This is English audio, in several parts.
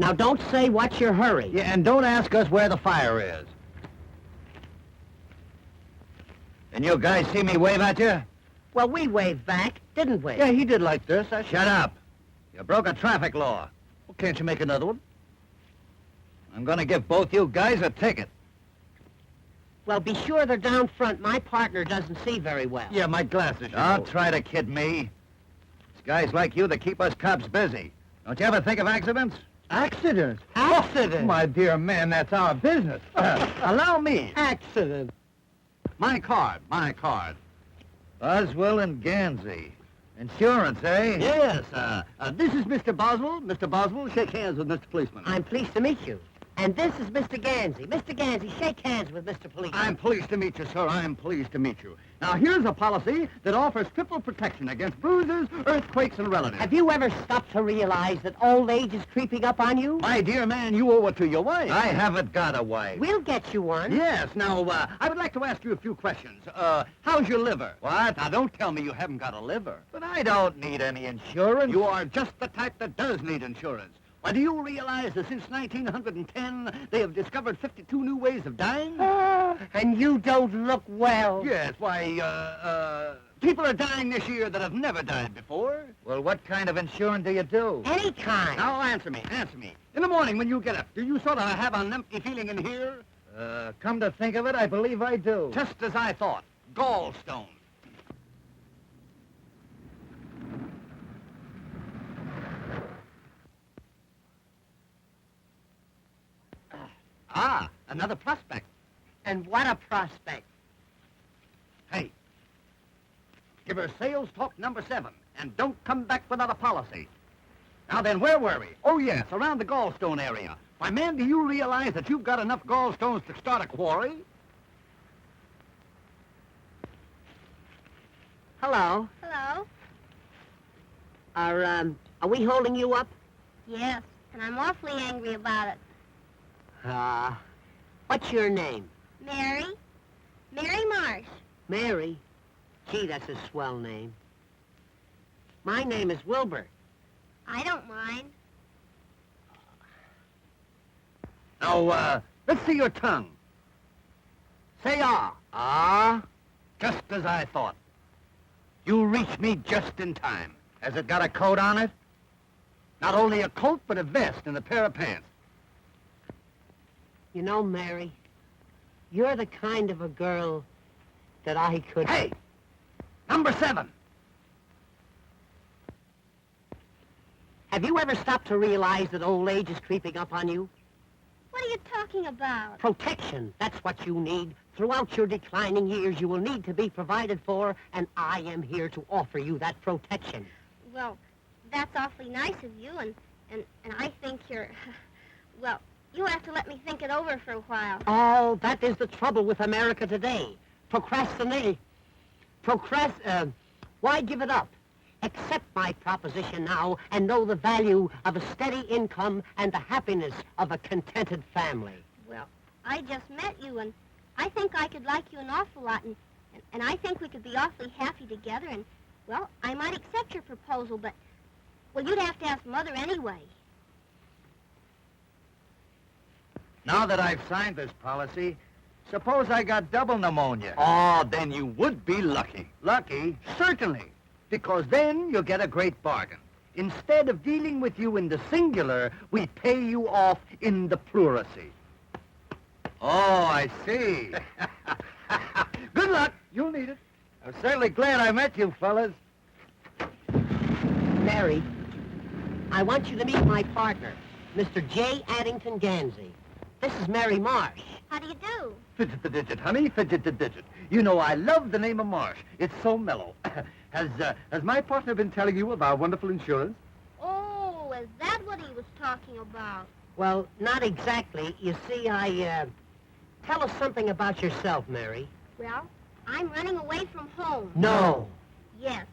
Now, don't say what's your hurry. Yeah, and don't ask us where the fire is. And you guys see me wave at you? Well, we waved back, didn't we? Yeah, he did like this. Shut up. You broke a traffic law. Well, can't you make another one? I'm gonna give both you guys a ticket. Well, be sure they're down front. My partner doesn't see very well. Yeah, my glasses. Don't try to kid me. It's guys like you that keep us cops busy. Don't you ever think of accidents? Accidents? Accident? My dear man, that's our business. Allow me. Accident. My card. Boswell and Ganzy. Insurance, eh? Yes, this is Mr. Boswell. Mr. Boswell, shake hands with Mr. Policeman. I'm pleased to meet you. And this is Mr. Ganzy. Mr. Ganzy, shake hands with Mr. Policeman. I'm pleased to meet you, sir. I'm pleased to meet you. Now, here's a policy that offers triple protection against bruises, earthquakes, and relatives. Have you ever stopped to realize that old age is creeping up on you? My dear man, you owe it to your wife. I haven't got a wife. We'll get you one. Yes. Now, I would like to ask you a few questions. How's your liver? What? Now, don't tell me you haven't got a liver. But I don't need any insurance. You are just the type that does need insurance. Why, do you realize that since 1910, they have discovered 52 new ways of dying? And you don't look well. Yes, why, people are dying this year that have never died before. Well, what kind of insurance do you do? Any kind. Now, answer me. In the morning when you get up, do you sort of have an empty feeling in here? Come to think of it, I believe I do. Just as I thought. Gallstones. Another prospect. And what a prospect. Hey, give her sales talk number 7, and don't come back without a policy. Now then, where were we? Oh, yes, around the gallstone area. Why, man, do you realize that you've got enough gallstones to start a quarry? Hello. Hello? Are we holding you up? Yes, and I'm awfully angry about it. What's your name? Mary? Mary Marsh. Mary? Gee, that's a swell name. My name is Wilbur. I don't mind. Now, let's see your tongue. Say ah. Ah? Just as I thought. You reached me just in time. Has it got a coat on it? Not only a coat, but a vest and a pair of pants. You know, Mary, you're the kind of a girl that I could... Hey! Number 7. Have you ever stopped to realize that old age is creeping up on you? What are you talking about? Protection, that's what you need. Throughout your declining years, you will need to be provided for, and I am here to offer you that protection. Well, that's awfully nice of you, and I think you're... Well, you have to let me think it over for a while. Oh, that is the trouble with America today. Procrastinate. Why give it up? Accept my proposition now and know the value of a steady income and the happiness of a contented family. Well, I just met you, and I think I could like you an awful lot, and I think we could be awfully happy together, and, well, I might accept your proposal, but, well, you'd have to ask Mother anyway. Now that I've signed this policy, suppose I got double pneumonia. Oh, then you would be lucky. Lucky? Certainly, because then you'll get a great bargain. Instead of dealing with you in the singular, we pay you off in the pluracy. Oh, I see. Good luck. You'll need it. I'm certainly glad I met you, fellas. Mary, I want you to meet my partner, Mr. J. Addington Ganzy. This is Mary Marsh. How do you do? Fidget the digit, honey, fidget the digit. You know, I love the name of Marsh. It's so mellow. Has my partner been telling you of our wonderful insurance? Oh, is that what he was talking about? Well, not exactly. You see, tell us something about yourself, Mary. Well, I'm running away from home. No. Yes.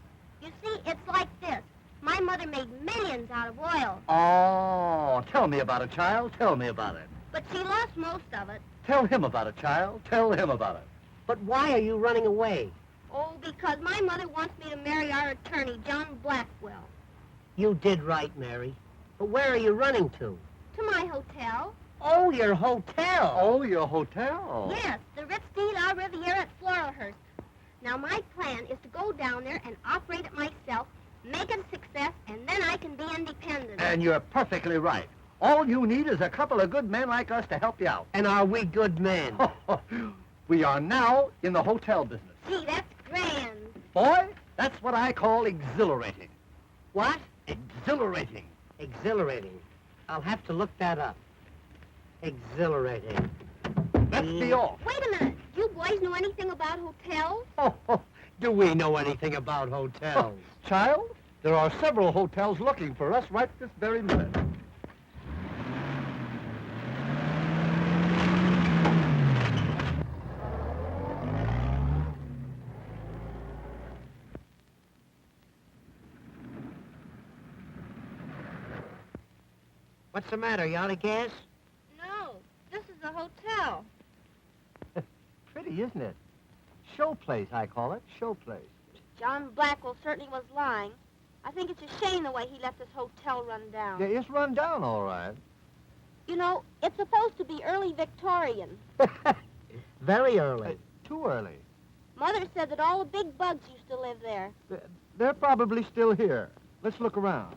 You see, it's like this. My mother made millions out of oil, Oh, tell me about it, child. Tell me about it. but she lost most of it. Tell him about it, child. Tell him about it. But why are you running away? Oh, because my mother wants me to marry our attorney, John Blackwell. You did right, Mary. But where are you running to? To my hotel. Oh, your hotel. Oh, your hotel. Yes, the Ritz de la Riviera at Floralhurst. Now, my plan is to go down there and operate it myself, make it a success, and then I can be independent. And you're perfectly right. All you need is a couple of good men like us to help you out. And are we good men? We are now in the hotel business. Gee, that's grand. Boy, that's what I call exhilarating. What? Exhilarating. Exhilarating. I'll have to look that up. Exhilarating. Let's be off. Wait a minute. Do you boys know anything about hotels? Do we know anything about hotels? Child, there are several hotels looking for us right this very minute. What's the matter? You out of gas? No, this is a hotel. Pretty, isn't it? Show place, I call it. Show place. John Blackwell certainly was lying. I think it's a shame the way he let this hotel run down. Yeah, it's run down all right. You know, it's supposed to be early Victorian. Very early. Too early. Mother said that all the big bugs used to live there. They're probably still here. Let's look around.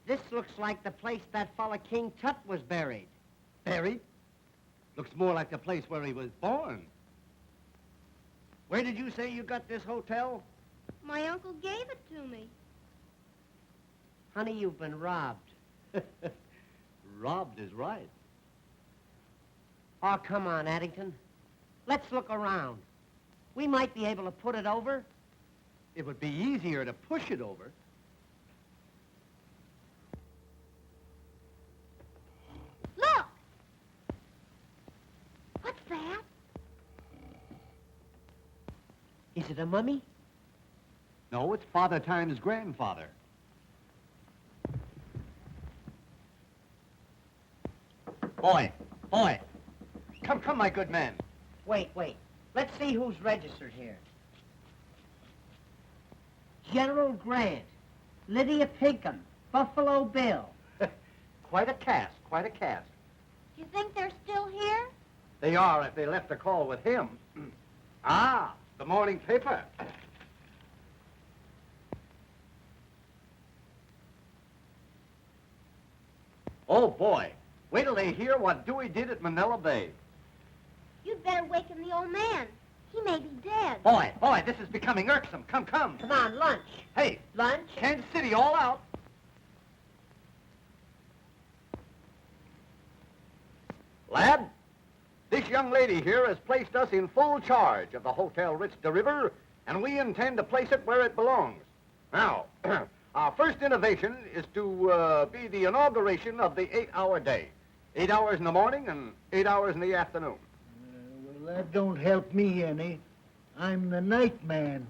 This looks like the place that fella King Tut was buried. Buried? Looks more like the place where he was born. Where did you say you got this hotel? My uncle gave it to me. Honey, you've been robbed. Robbed is right. Oh, come on, Addington. Let's look around. We might be able to put it over. It would be easier to push it over. Look! What's that? Is it a mummy? No, it's Father Time's grandfather. Boy, boy. Come, my good man. Wait. Let's see who's registered here. General Grant, Lydia Pinkham, Buffalo Bill. Quite a cast, quite a cast. You think they're still here? They are if they left a call with him. Ah, the morning paper. Oh, boy. Wait till they hear what Dewey did at Manila Bay. You'd better waken the old man. He may be dead. Boy, this is becoming irksome. Come. Come on, lunch. Hey, Lunch? Kansas City all out. Lad, this young lady here has placed us in full charge of the Hotel Ritz de River, and we intend to place it where it belongs. Now, our first innovation is to be the inauguration of the 8-hour day. 8 hours in the morning and 8 hours in the afternoon. Well, that don't help me any. I'm the night man.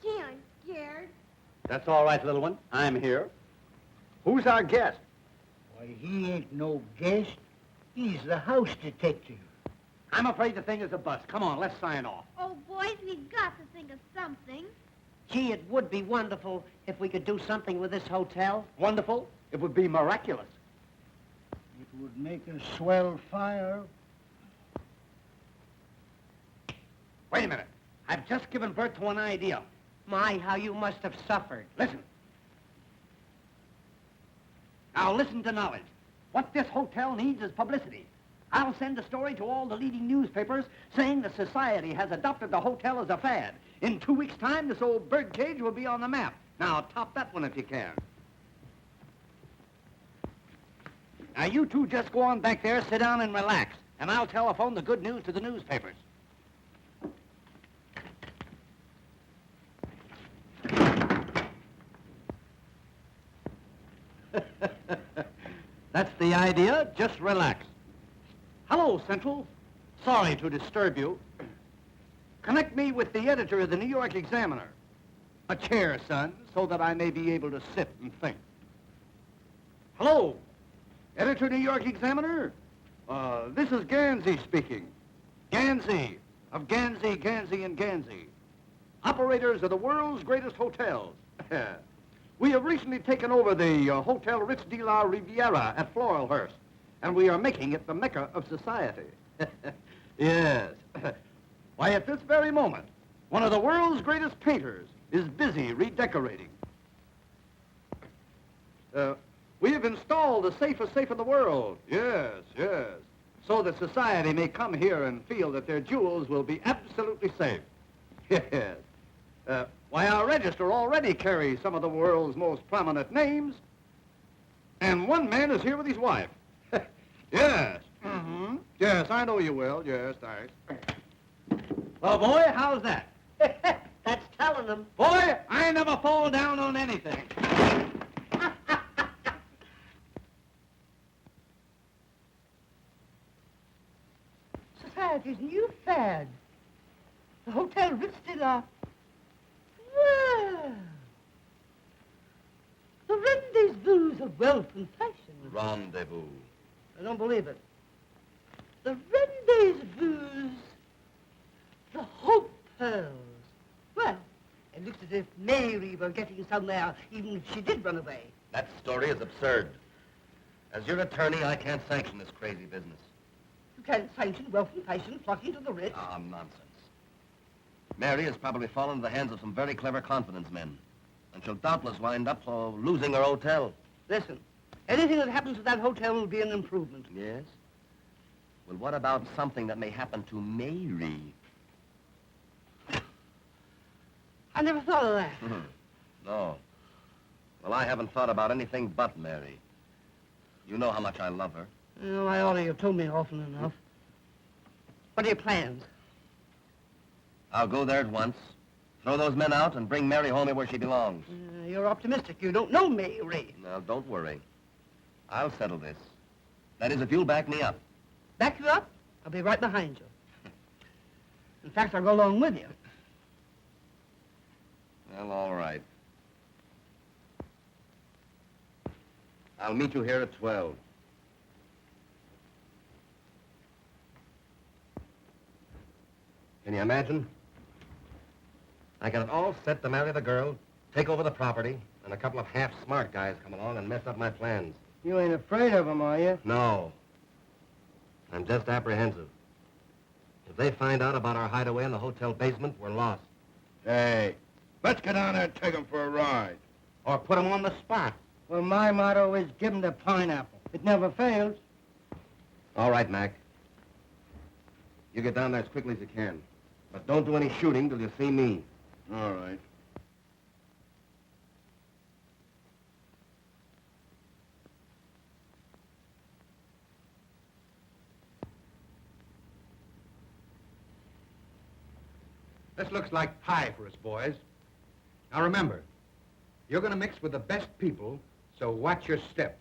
Gee, I'm scared. That's all right, little one. I'm here. Who's our guest? Why, he ain't no guest. He's the house detective. I'm afraid the thing is a bust. Come on, let's sign off. Oh, boys, we've got to think of something. Gee, it would be wonderful if we could do something with this hotel. Wonderful? It would be miraculous. It would make a swell fire. Wait a minute. I've just given birth to an idea. My, how you must have suffered. Listen. Now listen to knowledge. What this hotel needs is publicity. I'll send a story to all the leading newspapers saying the society has adopted the hotel as a fad. In 2 weeks' time, this old bird cage will be on the map. Now, top that one if you can. Now, you two just go on back there, sit down and relax, and I'll telephone the good news to the newspapers. That's the idea. Just relax. Hello, Central. Sorry to disturb you. Connect me with the editor of the New York Examiner. A chair, son, so that I may be able to sit and think. Hello, editor New York Examiner. This is Ganzy speaking. Ganzy, of Ganzy, Ganzy, and Ganzy. Operators of the world's greatest hotels. We have recently taken over the Hotel Ritz de la Riviera at Floralhurst, and we are making it the mecca of society. Yes. Why, at this very moment, one of the world's greatest painters is busy redecorating. We have installed the safest safe in the world. Yes, yes. So that society may come here and feel that their jewels will be absolutely safe. Yes. Why, our register already carries some of the world's most prominent names. And one man is here with his wife. Yes. Mm-hmm. Yes, I know you will. Yes, thanks. Well, boy, how's that? That's telling them. Boy, I never fall down on anything. Society's new fad. The Hotel Ritz de la... Well, the rendezvous of wealth and fashion. Rendezvous. I don't believe it. The rendezvous, the hotels. Well, it looks as if Mary were getting somewhere, even if she did run away. That story is absurd. As your attorney, I can't sanction this crazy business. You can't sanction wealth and fashion flocking to the Ritz. Ah, nonsense. Mary has probably fallen into the hands of some very clever confidence men, and she'll doubtless wind up losing her hotel. Listen, anything that happens to that hotel will be an improvement. Yes? Well, what about something that may happen to Mary? I never thought of that. No. Well, I haven't thought about anything but Mary. You know how much I love her. You know, I ought to have told me often enough. What are your plans? I'll go there at once, throw those men out, and bring Mary home where she belongs. You're optimistic. You don't know Mary. Now, don't worry. I'll settle this. That is, if you'll back me up. Back you up? I'll be right behind you. In fact, I'll go along with you. Well, all right. I'll meet you here at 12. Can you imagine? I got it all set to marry the girl, take over the property, and a couple of half-smart guys come along and mess up my plans. You ain't afraid of them, are you? No. I'm just apprehensive. If they find out about our hideaway in the hotel basement, we're lost. Hey, let's get down there and take them for a ride. Or put them on the spot. Well, my motto is give 'em the pineapple. It never fails. All right, Mac. You get down there as quickly as you can. But don't do any shooting till you see me. All right. This looks like pie for us, boys. Now remember, you're going to mix with the best people, so watch your step.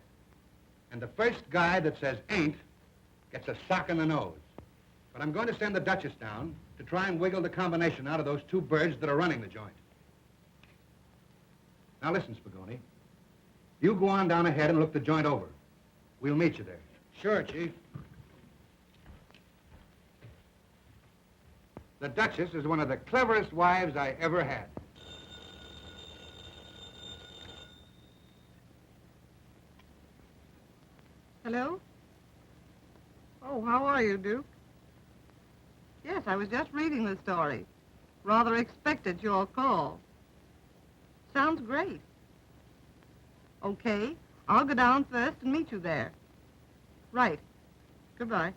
And the first guy that says ain't gets a sock in the nose. But I'm going to send the Duchess down to try and wiggle the combination out of those two birds that are running the joint. Now listen, Spagoni. You go on down ahead and look the joint over. We'll meet you there. Sure, Chief. The Duchess is one of the cleverest wives I ever had. Hello? Oh, how are you, Duke? Yes, I was just reading the story. Rather expected your call. Sounds great. Okay, I'll go down first and meet you there. Right. Goodbye.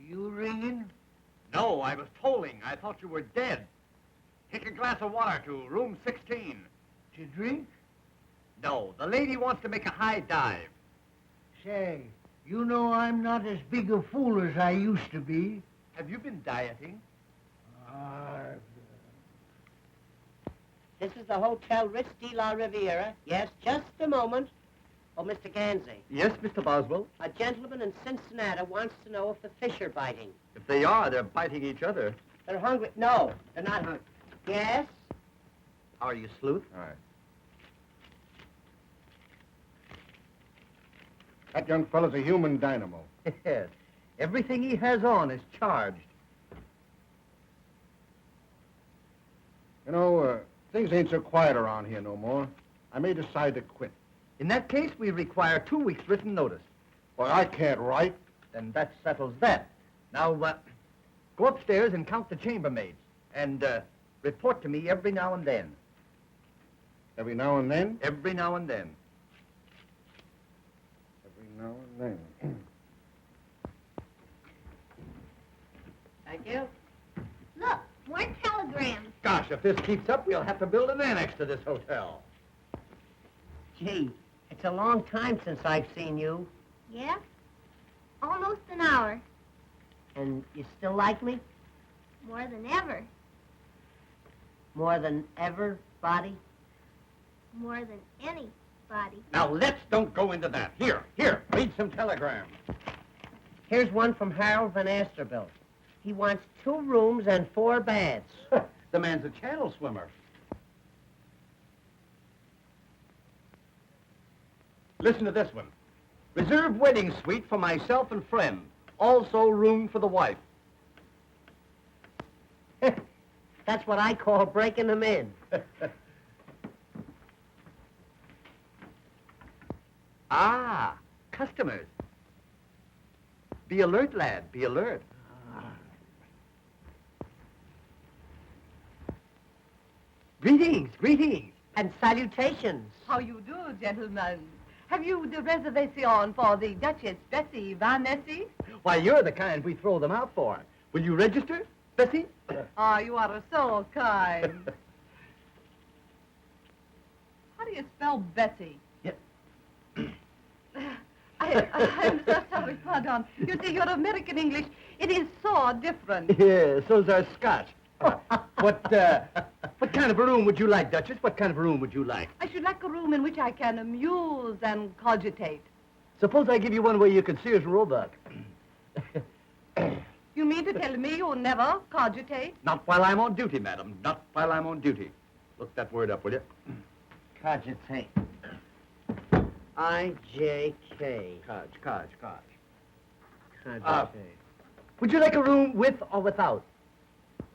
You ringing? No, I was tolling. I thought you were dead. Take a glass of water to room 16. To drink? No, the lady wants to make a high dive. Say, you know I'm not as big a fool as I used to be. Have you been dieting? This is the Hotel Ritz de la Riviera. Yes, just a moment. Oh, Mr. Ganzy. Yes, Mr. Boswell. A gentleman in Cincinnati wants to know if the fish are biting. If they are, they're biting each other. They're hungry. No, they're not hungry. Yes? Are you, Sleuth? All right. That young fellow's a human dynamo. Yes. Everything he has on is charged. You know, things ain't so quiet around here no more. I may decide to quit. In that case, we require 2 weeks' written notice. Boy, I can't write. Then that settles that. Now, go upstairs and count the chambermaids. And report to me every now and then. Every now and then? Every now and then. Every now and then. Thank you. Look, more telegrams. Gosh, if this keeps up, we'll have to build an annex to this hotel. Gee, it's a long time since I've seen you. Yeah? Almost an hour. And you still like me? More than ever. More than ever, Body? More than anybody. Now, let's don't go into that. Here, read some telegrams. Here's one from Harold Van Asterbilt. He wants 2 rooms and 4 baths. The man's a channel swimmer. Listen to this one. Reserve wedding suite for myself and friend. Also room for the wife. That's what I call breaking them in. Ah, customers. Be alert, lad, be alert. Greetings, greetings. And salutations. How you do, gentlemen? Have you the reservation for the Duchess Bessie Van Nessy? Why, you're the kind we throw them out for. Will you register, Bessie? Ah, you are so kind. How do you spell Bessie? Yeah. I'm so sorry, pardon. You see, your American English, it is so different. Yeah, so's our Scotch. What kind of a room would you like, Duchess? What kind of a room would you like? I should like a room in which I can amuse and cogitate. Suppose I give you one where you can Sears and Roebuck. You mean to tell me you never cogitate? Not while I'm on duty, madam. Not while I'm on duty. Look that word up, will you? Cogitate. I-J-K. Codge. Cogitate. Would you like a room with or without?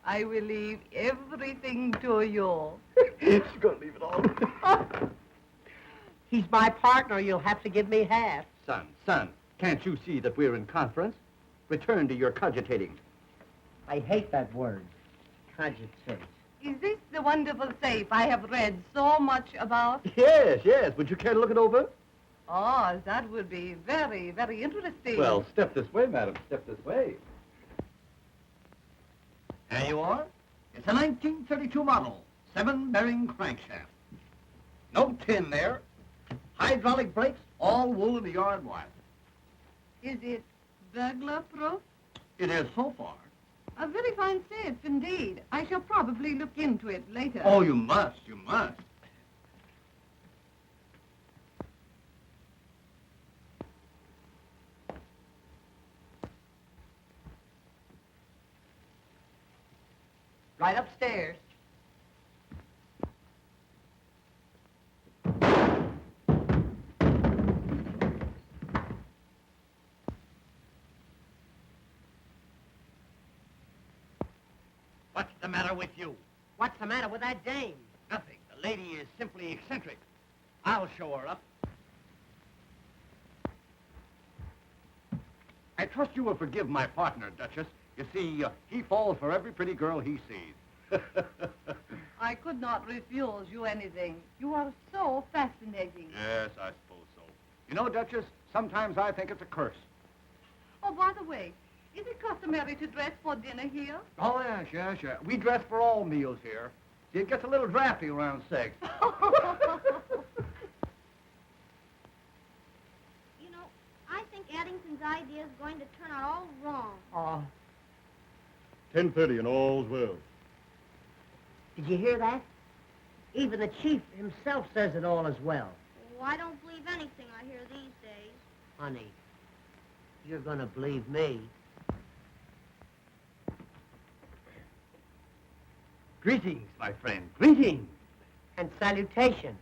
I will leave everything to you. She's gonna leave it all. He's my partner. You'll have to give me half. Son, can't you see that we're in conference? Return to your cogitating. I hate that word. Cogitate. Is this the wonderful safe I have read so much about? Yes. Would you care to look it over? Oh, that would be very, very interesting. Well, step this way, madam. Step this way. There you are. It's a 1932 model, 7-bearing crankshaft. No tin there. Hydraulic brakes, all wool in the yard wire. Is it burglar-proof? It is so far. A very fine safe, indeed. I shall probably look into it later. Oh, you must. must. Right upstairs. What's the matter with you? What's the matter with that dame? Nothing. The lady is simply eccentric. I'll show her up. I trust you will forgive my partner, Duchess. You see, he falls for every pretty girl he sees. I could not refuse you anything. You are so fascinating. Yes, I suppose so. You know, Duchess, sometimes I think it's a curse. Oh, by the way, is it customary to dress for dinner here? Oh, yes. We dress for all meals here. See, it gets a little drafty around 6. You know, I think Addington's idea is going to turn out all wrong. Oh, 10:30 and all's well. did you hear that? Even the chief himself says it all as well. Oh, I don't believe anything I hear these days. Honey, you're gonna believe me. Greetings, my friend. Greetings. And salutations.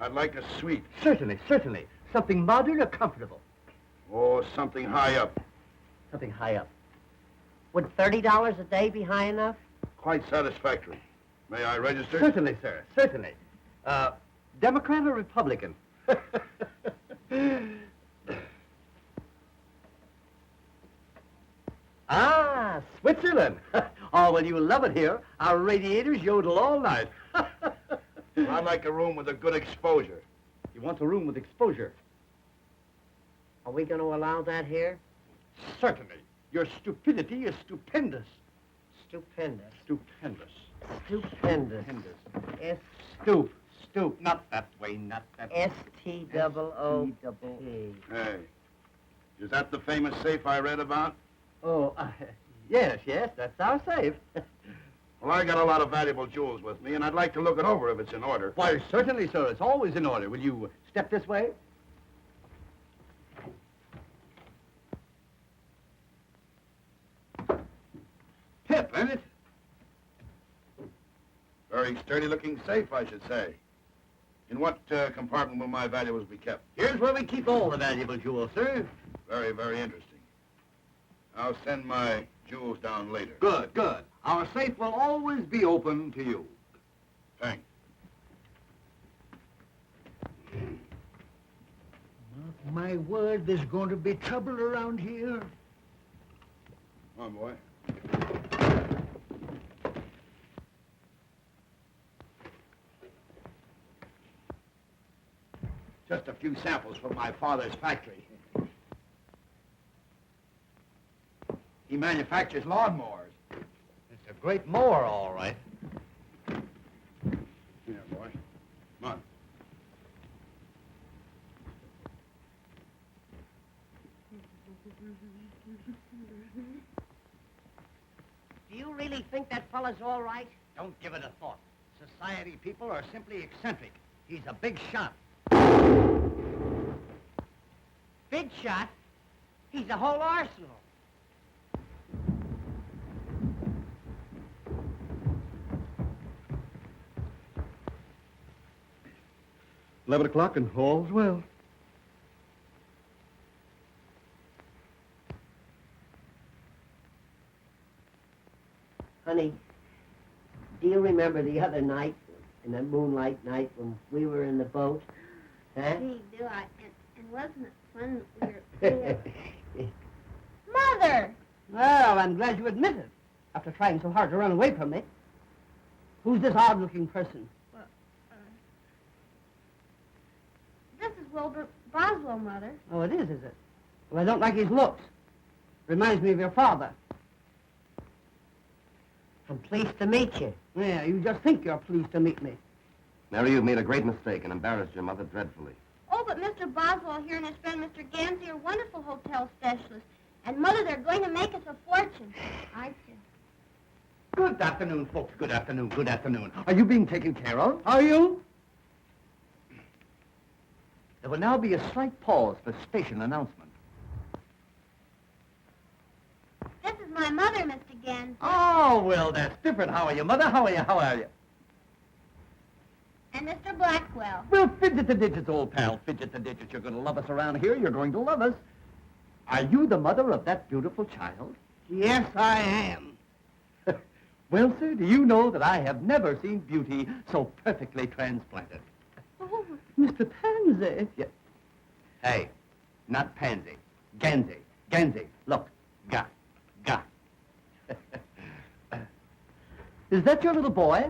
I'd like a suite. Certainly. Something modern or comfortable. Or something high up. Something high up. Would $30 a day be high enough? Quite satisfactory. May I register? Certainly, sir. Certainly. Democrat or Republican? Ah, Switzerland. Oh, well, you'll love it here. Our radiators yodel all night. I'd like a room with a good exposure. You want a room with exposure? Are we gonna allow that here? Certainly. Your stupidity is stupendous. Stupendous. Stupendous. Stupendous. Stupendous. Stoop. Not that way, not that way. S-T-O-O-P. Hey, is that the famous safe I read about? Oh, yes, that's our safe. Well, I got a lot of valuable jewels with me, and I'd like to look it over if it's in order. Why, certainly, sir. It's always in order. Will you step this way? Pip, ain't it? Very sturdy-looking safe, I should say. In what compartment will my valuables be kept? Here's where we keep all the valuable jewels, sir. Very, very interesting. I'll send my jewels down later. Good. Our safe will always be open to you. Thanks. My word, there's going to be trouble around here. Come on, boy. Just a few samples from my father's factory. He manufactures lawnmowers. It's a great mower, all right. Here, boy. Come on. Do you really think that fella's all right? Don't give it a thought. Society people are simply eccentric. He's a big shot. Big shot? He's a whole arsenal. $11 and all's well. Honey, do you remember the other night, in that moonlight night when we were in the boat? Huh? Gee, do I? And wasn't it fun that we were... Mother! Well, I'm glad you admit it, after trying so hard to run away from me. Who's this odd-looking person? This is Wilbur Boswell, Mother. Oh, it is it? Well, I don't like his looks. Reminds me of your father. I'm pleased to meet you. Yeah, you just think you're pleased to meet me. Mary, you've made a great mistake and embarrassed your mother dreadfully. Oh, but Mr. Boswell here and his friend Mr. Ganzy are wonderful hotel specialists. And, Mother, they're going to make us a fortune. I see. Good afternoon, folks. Good afternoon. Good afternoon. Are you being taken care of? Are you? There will now be a slight pause for station announcement. This is my mother, Mr. Ganzy. Oh, well, that's different. How are you, Mother? How are you? How are you? And Mr. Blackwell. Well, fidget the digits, old pal. Fidget the digits. You're going to love us around here. You're going to love us. Are you the mother of that beautiful child? Yes, I am. Well, sir, do you know that I have never seen beauty so perfectly transplanted? Oh, Mr. Pansy. Yeah. Hey, not pansy. Ganzy. Ganzy. Look. Ga. Ga. Is that your little boy?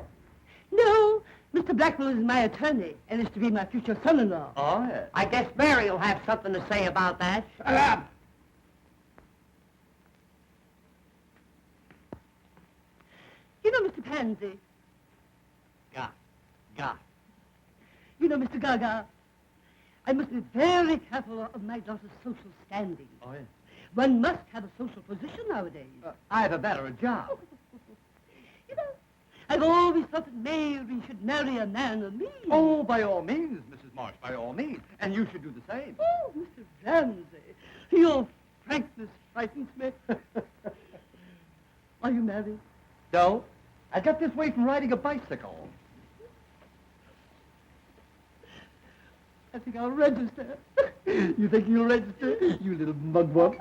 No, Mr. Blackwell is my attorney and is to be my future son-in-law. Oh, yes. I guess Mary will have something to say about that. Shut up! You know, Mr. Pansy. Ga. Ga. You know, Mr. Gaga. I must be very careful of my daughter's social standing. Oh, yes. One must have a social position nowadays. Either that or a job. You know, I've always thought that Mary should marry a man of means. Oh, by all means, Mrs. Marsh, by all means. And you should do the same. Oh, Mr. Ramsey, your frankness frightens me. Are you married? No, I got this way from riding a bicycle. I think I'll register. You think you'll register, you little mugwump?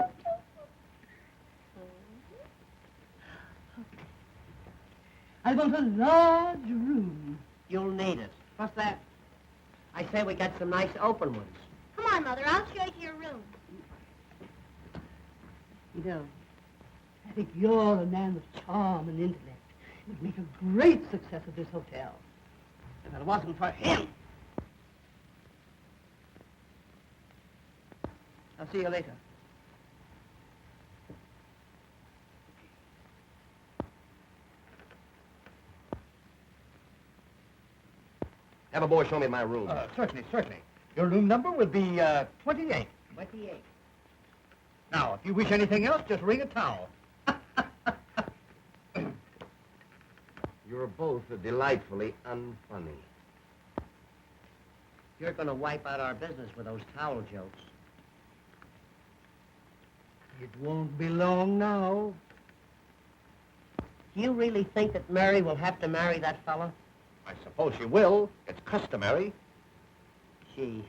I want a large room. You'll need it. What's that? I say we got some nice open ones. Come on, Mother. I'll show you your room. You know, I think you're a man of charm and intellect. You'd make a great success of this hotel. If it wasn't for him. I'll see you later. Have a boy show me my room. Certainly, certainly. Your room number will be 28. 28. Now, if you wish anything else, just ring a towel. You're both delightfully unfunny. You're going to wipe out our business with those towel jokes. It won't be long now. Do you really think that Mary will have to marry that fella? I suppose you will. It's customary. Gee.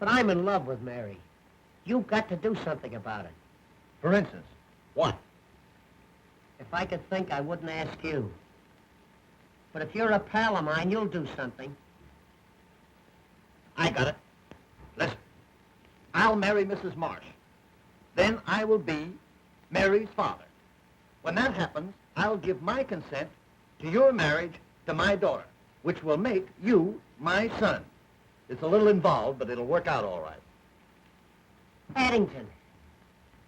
But I'm in love with Mary. You've got to do something about it. For instance, what? If I could think, I wouldn't ask you. But if you're a pal of mine, you'll do something. I got it. Listen, I'll marry Mrs. Marsh. Then I will be Mary's father. When that happens, I'll give my consent to your marriage to my daughter, which will make you my son. It's a little involved, but it'll work out all right. Addington,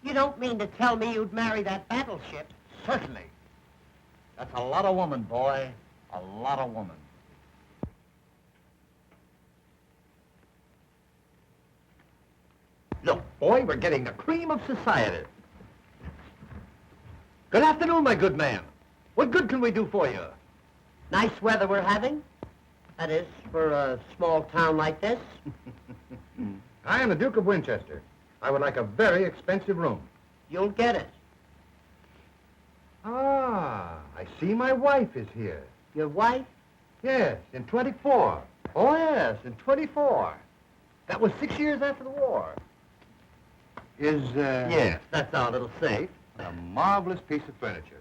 you don't mean to tell me you'd marry that battleship? Certainly. That's a lot of woman, boy. A lot of woman. Look, boy, we're getting the cream of society. Good afternoon, my good man. What good can we do for you? Nice weather we're having. That is, for a small town like this. I am the Duke of Winchester. I would like a very expensive room. You'll get it. Ah, I see my wife is here. Your wife? Yes, in 24. Oh, yes, in 24. That was 6 years after the war. Yes, that's our little safe. A marvelous piece of furniture.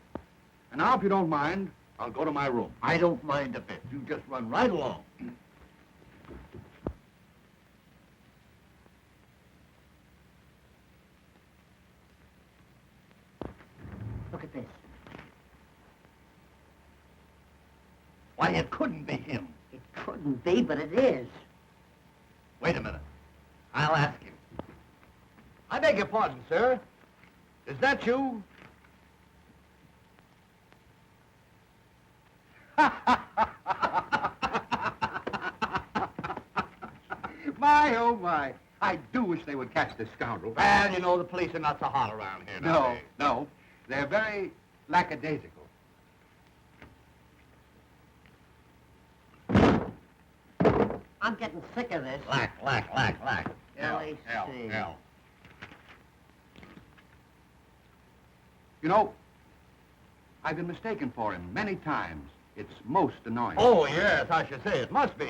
And now, if you don't mind, I'll go to my room. I don't mind a bit. You just run right along. Look at this. Why, it couldn't be him. It couldn't be, but it is. Wait a minute. I'll ask him. I beg your pardon, sir. Is that you? My, oh, my. I do wish they would catch this scoundrel. Well, you know, the police are not so hot around here No, nowadays. no. They're very lackadaisical. I'm getting sick of this. Lack. L-A-C. L. You know, I've been mistaken for him many times. It's most annoying. Oh, yes, I should say it must be.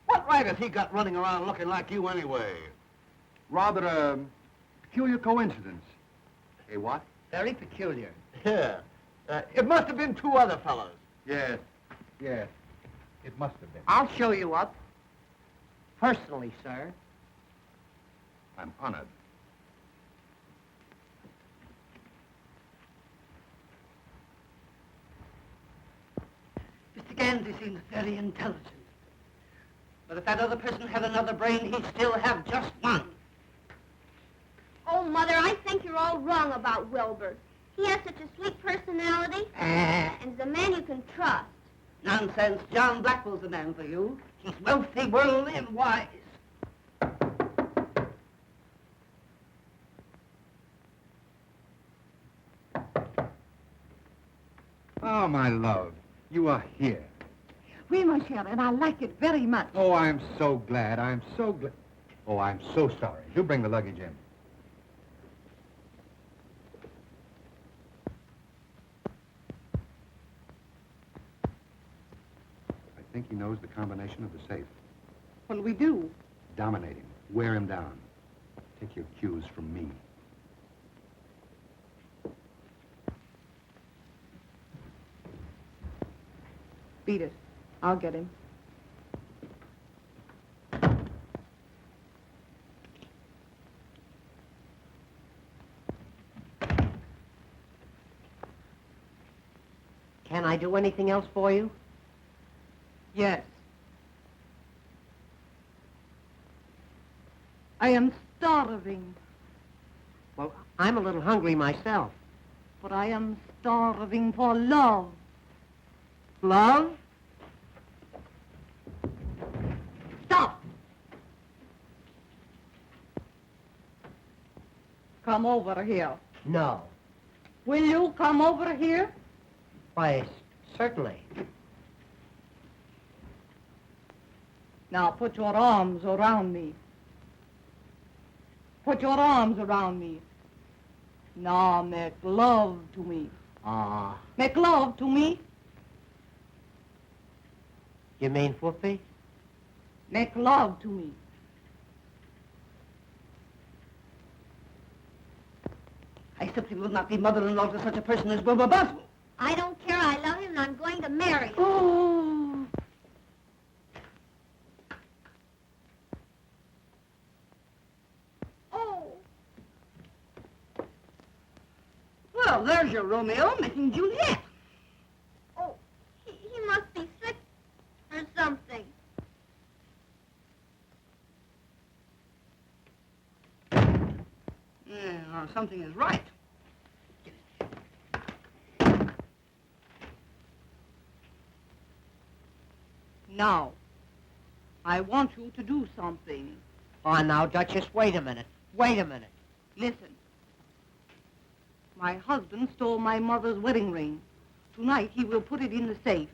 What right has he got running around looking like you anyway? Rather a peculiar coincidence. Eh, what? Very peculiar. Yeah. It must have been two other fellows. Yes. It must have been. I'll show you up. Personally, sir. I'm honored. Mr. Ganzy seems very intelligent. But if that other person had another brain, he'd still have just one. Oh, Mother, I think you're all wrong about Wilbur. He has such a sweet personality, and he's a man you can trust. Nonsense. John Blackwell's the man for you. He's wealthy, worldly, and wise. Oh, my love, you are here. Oui, mon cher, and I like it very much. Oh, I'm so glad. Oh, I'm so sorry. Do bring the luggage in. I think he knows the combination of the safe. What'll we do? Dominate him. Wear him down. Take your cues from me. Beat it. I'll get him. Can I do anything else for you? Yes. I am starving, Well, I'm a little hungry myself. but I am starving for love. Love? Stop! Come over here. No. Will you come over here? Why, certainly. Now put your arms around me. Put your arms around me. Now make love to me. Make love to me. You mean whoopee? Make love to me. I simply will not be mother-in-law to such a person as Wilbur Boswell. I don't care. I love him, and I'm going to marry him. Oh. Oh, Well, there's your Romeo making Juliet. oh, he must be sick or something. Yeah, something is right. Now, I want you to do something. Oh, now, Duchess, wait a minute. Wait a minute. Listen. My husband stole my mother's wedding ring. Tonight he will put it in the safe.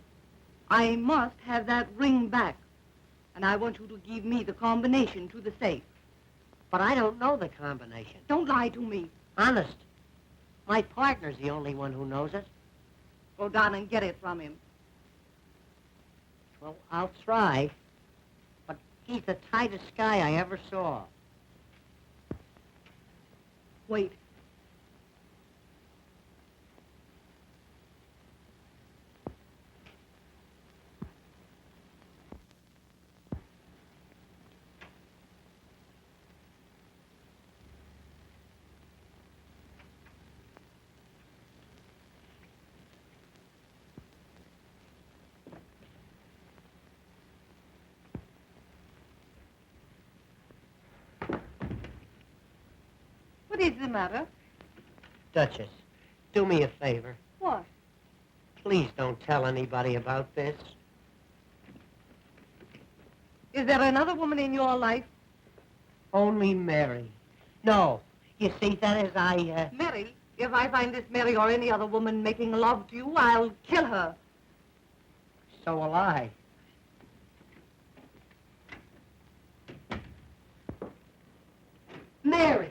I must have that ring back. And I want you to give me the combination to the safe. But I don't know the combination. Don't lie to me. Honest. My partner's the only one who knows it. Go down and get it from him. Well, I'll try. But he's the tightest guy I ever saw. Wait. What is the matter? Duchess, do me a favor. What? Please don't tell anybody about this. Is there another woman in your life? Only Mary. No. You see, that is, Mary? If I find this Mary or any other woman making love to you, I'll kill her. So will I. Mary.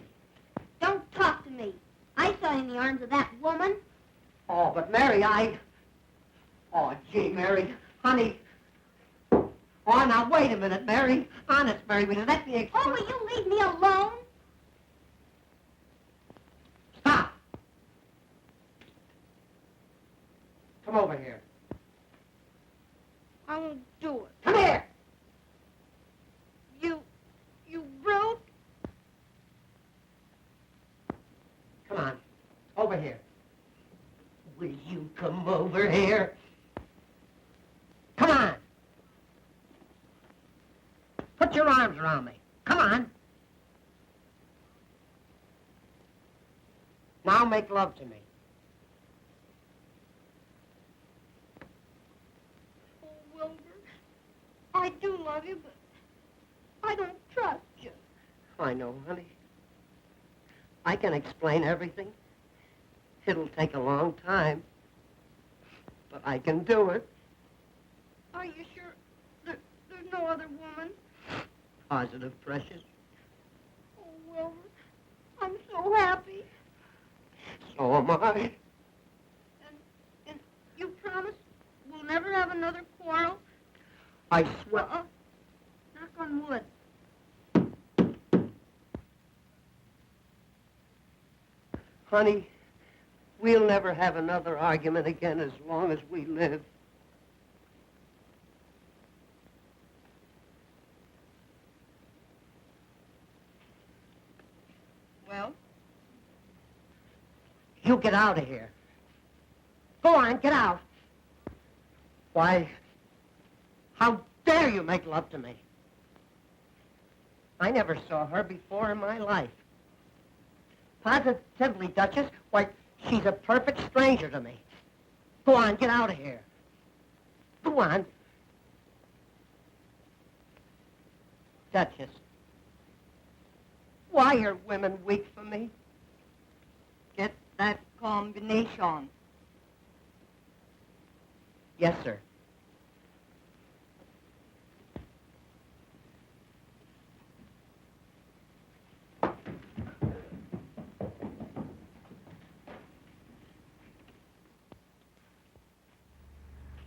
Don't talk to me. I saw you in the arms of that woman. Oh, but Mary, Oh, gee, Mary. Honey. Oh, now, wait a minute, Mary. Honest, Mary, will you let me explain? Oh, will you leave me alone? Stop. Come over here. I won't do it. Come here. You brute. Come on. Over here. Will you come over here? Come on. Put your arms around me. Come on. Now make love to me. Oh, Wilbur, I do love you, but I don't trust you. I know, honey. I can explain everything. It'll take a long time, but I can do it. Are you sure there's no other woman? Positive, precious. Oh, Wilbur, I'm so happy. So am I. And you promise we'll never have another quarrel? I swear. Knock on wood. Honey, we'll never have another argument again as long as we live. Well? You get out of here. Go on, get out. Why, how dare you make love to me? I never saw her before in my life. Positively, Duchess, why, she's a perfect stranger to me. Go on, get out of here. Go on. Duchess, why are women weak for me? Get that combination. Yes, sir.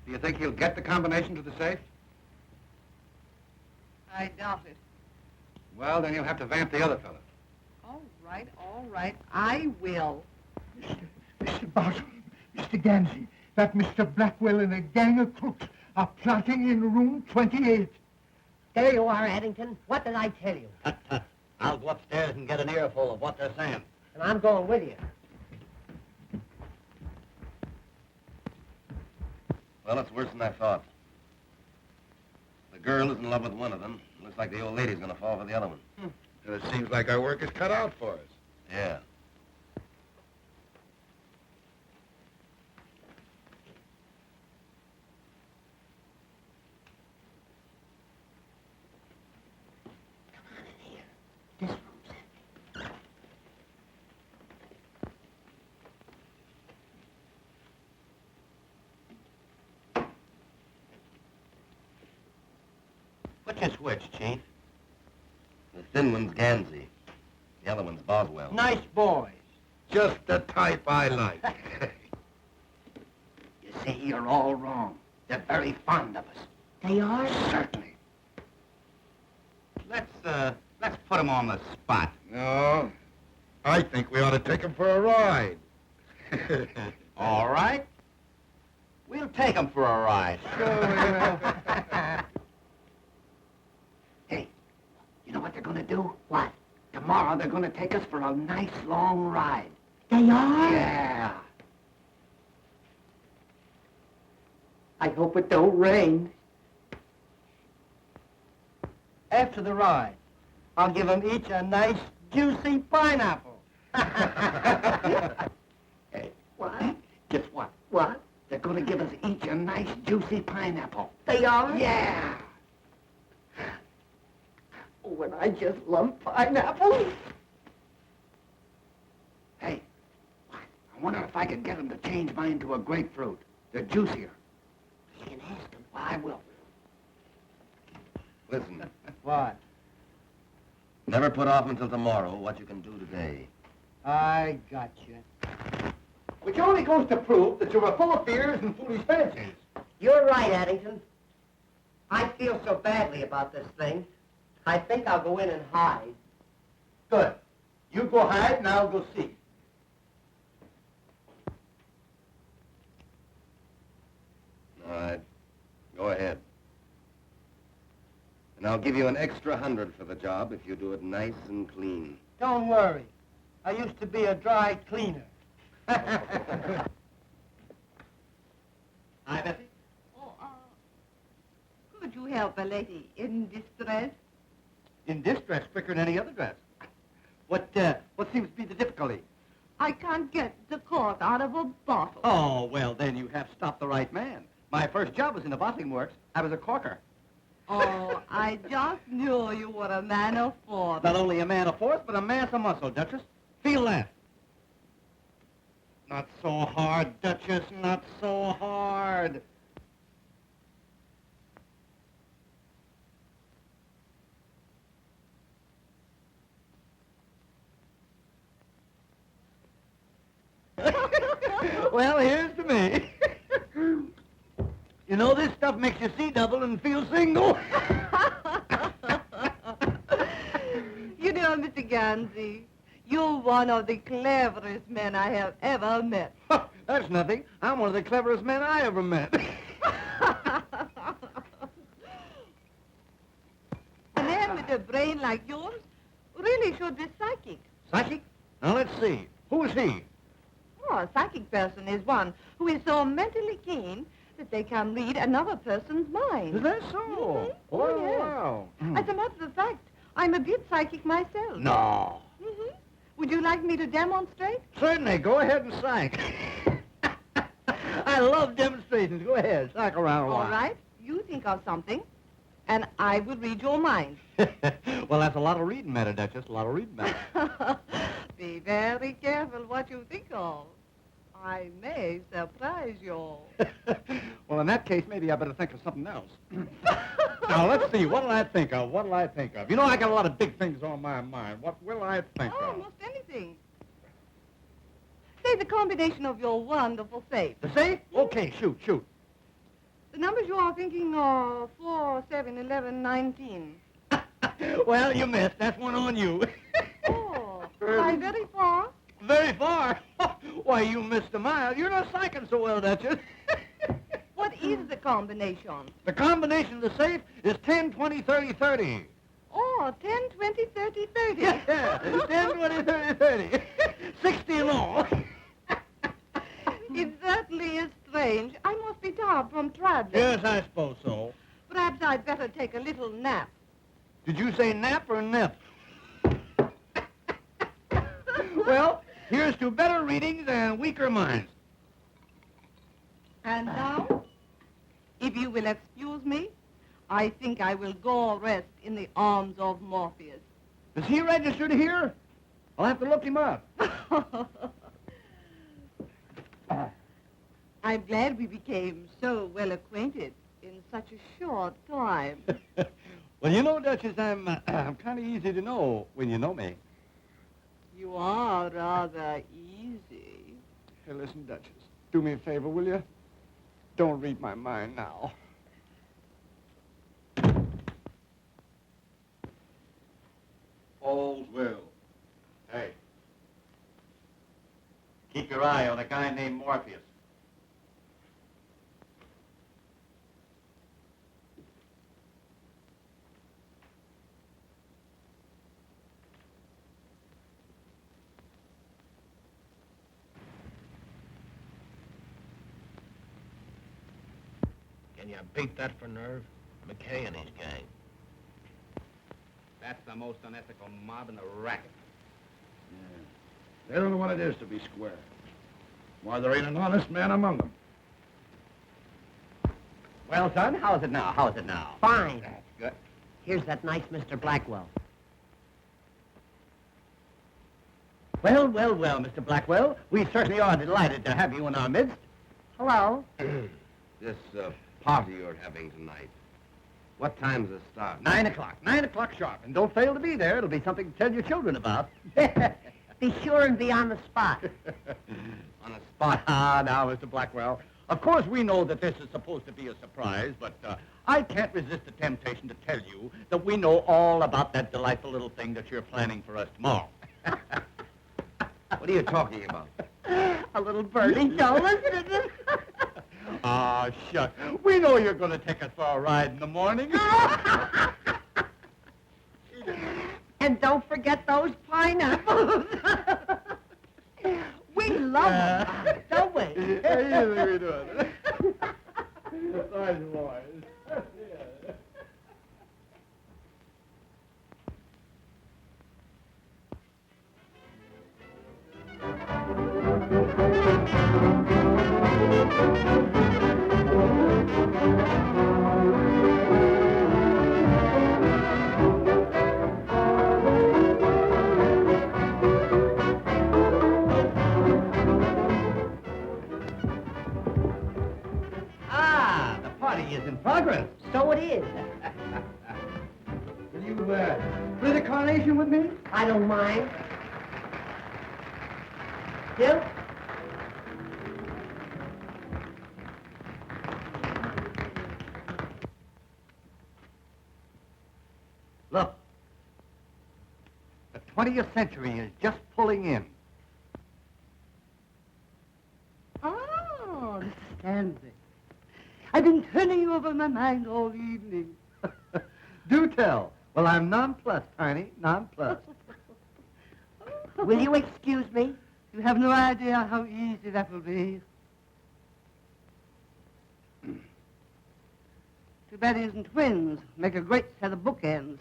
Do you think he'll get the combination to the safe? I doubt it. Well, then you'll have to vamp the other fellow. All right. I will. Mr. Boswell, Mr. Ganzy, that Mr. Blackwell and a gang of crooks are plotting in room 28. There you are, Addington. What did I tell you? I'll go upstairs and get an earful of what they're saying. And I'm going with you. Well, it's worse than I thought. The girl is in love with one of them. Looks like the old lady's gonna fall for the other one. And it seems like our work is cut out for us. Yeah. This room's empty. Which is which, Chief? The thin one's Ganzy. The other one's Boswell. Nice boys. Just the type I like. You see, you're all wrong. They're very fond of us. They are? Certainly. Let's put them on the spot. No, I think we ought to take him for a ride. All right. We'll take them for a ride. Hey, you know what they're going to do? What? Tomorrow they're going to take us for a nice long ride. They are? Yeah. I hope it don't rain. After the ride, I'll give them each a nice, juicy pineapple. Hey, What? guess what? What? They're going to give us each a nice, juicy pineapple. They are? Yeah. Oh, and I just love pineapples. Hey, I wonder if I could get them to change mine to a grapefruit. They're juicier. You can ask them. Well, I will. Listen, What? Never put off until tomorrow what you can do today. I got you. Which only goes to prove that you were full of fears and foolish fancies. You're right, Addington. I feel so badly about this thing. I think I'll go in and hide. Good. You go hide and I'll go seek. All right. Go ahead. And I'll give you an extra 100 for the job if you do it nice and clean. Don't worry. I used to be a dry cleaner. Hi, Bessie. Oh, could you help a lady in distress? In this dress quicker than any other dress. What seems to be the difficulty? I can't get the cork out of a bottle. Oh, well, then you have stopped the right man. My first job was in the bottling works. I was a corker. Oh, I just knew you were a man of force. Not only a man of force, but a mass of muscle, Duchess. Feel that. Not so hard, Duchess, not so hard. Well, here's to me. You know, this stuff makes you see double and feel single. You know, Mr. Ganzy, you're one of the cleverest men I have ever met. That's nothing. I'm one of the cleverest men I ever met. A man with a brain like yours really should be psychic. Psychic? Now, let's see. Who is he? Oh, a psychic person is one who is so mentally keen that they can read another person's mind. Is that so? Mhm. Oh, yes. wow. As a matter of fact, I'm a bit psychic myself. No. Mm-hmm. Would you like me to demonstrate? Certainly. Go ahead and psych. I love demonstrations. Go ahead. Psych around a while. All right. You think of something, and I will read your mind. Well, that's a lot of reading matter, Duchess. A lot of reading matter. Be very careful what you think of. I may surprise you. Well, in that case, maybe I better think of something else. Now, let's see. What'll I think of? What'll I think of? You know, I got a lot of big things on my mind. What will I think of? Almost anything. Say the combination of your wonderful safe. The safe? Okay, shoot. The numbers you are thinking are 4, 7, 11, 19. Well, you missed. That's one on you. Oh, am I very far? Very far. Why, you missed a mile. You're not psyching so well, Duchess. What is the combination? The combination of the safe is 10, 20, 30, 30. Oh, 10, 20, 30, 30. Yeah, 10, 20, 30, 30. 60 in all. It certainly is strange. I must be tired from traveling. Yes, I suppose so. Perhaps I'd better take a little nap. Did you say nap or nip? Well, here's to better readings and weaker minds. And now, if you will excuse me, I think I will go rest in the arms of Morpheus. Is he registered here? I'll have to look him up. I'm glad we became so well acquainted in such a short time. Well, you know, Duchess, I'm kind of easy to know when you know me. You are rather easy. Hey, listen, Duchess, do me a favor, will you? Don't read my mind now. All's well. Hey. Keep your eye on a guy named Morpheus. Can you beat that for nerve? McKay and his gang. That's the most unethical mob in the racket. Yeah. They don't know what it is to be square. Why, there ain't an honest man among them. Well, son, how's it now? How's it now? Fine. That's good. Here's that nice Mr. Blackwell. Well, Mr. Blackwell, we certainly are delighted to have you in our midst. Hello. This party you're having tonight, What time's the start? 9 o'clock. 9 o'clock sharp. And don't fail to be there. It'll be something to tell your children about. Be sure and be on the spot. On the spot. Ah, now, Mr. Blackwell. Of course, we know that this is supposed to be a surprise, but I can't resist the temptation to tell you that we know all about that delightful little thing that you're planning for us tomorrow. What are you talking about? A little birdie. Don't listen to this. Ah, shucks. We know you're going to take us for a ride in the morning. And don't forget those pineapples. We love them, don't we? Yes, we do. Nice boys. Ah, the party is in progress. So it is. Will you play the carnation with me? I don't mind. Bill? Look, the 20th century is just pulling in. Oh, this is Ganzy. I've been turning you over my mind all evening. Do tell. Well, I'm nonplussed, Tiny, nonplussed. Will you excuse me? You have no idea how easy that will be. Too bad he isn't twins. Make a great set of bookends.